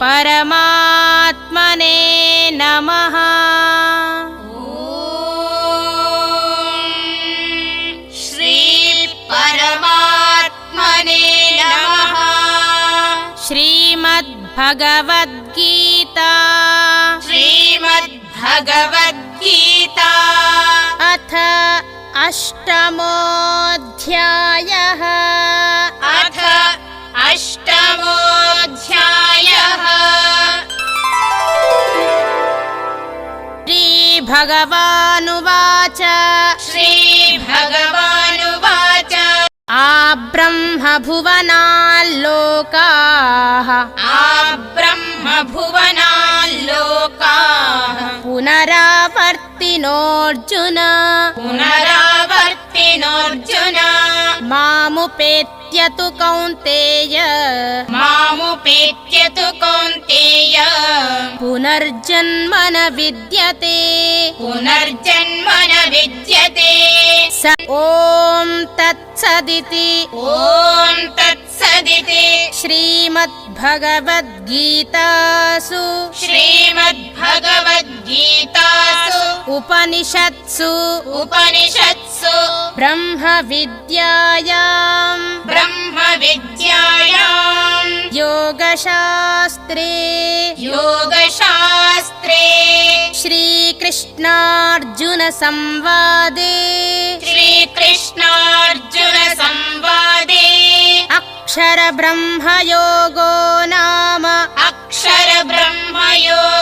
परमात्मने नमः। श्री परमात्मने नमः। श्रीमद्भगवद्गीता श्रीमद्भगवद्गीता अथ अष्टमोऽध्यायः। अथ अष्टमोऽध्यायः। श्रीभगवानुवाच श्रीभगवानुवाच आब्रह्मभुवनाल्लोकाः आब्रह्मभुवनाल्लोकाः पुनरावर्तिनोऽर्जुन पुनरावर्तिनोऽर्जुन मामुपेत्य तु कौन्तेय मामुपेत्य तु कौन्तेय पुनर्जन्म न विद्यते पुनर्जन्म न विद्यते। स ॐ तत्सदिति ॐ तत्सदिति श्रीमद्भगवद्गीतासु श्रीमद्भगवद्गीतासु उपनिषत्सु ब्रह्मविद्यायां योगशास्त्रे श्रीकृष्णार्जुन संवादे अक्षरब्रह्मयोगो नाम अक्षरब्रह्मयोगो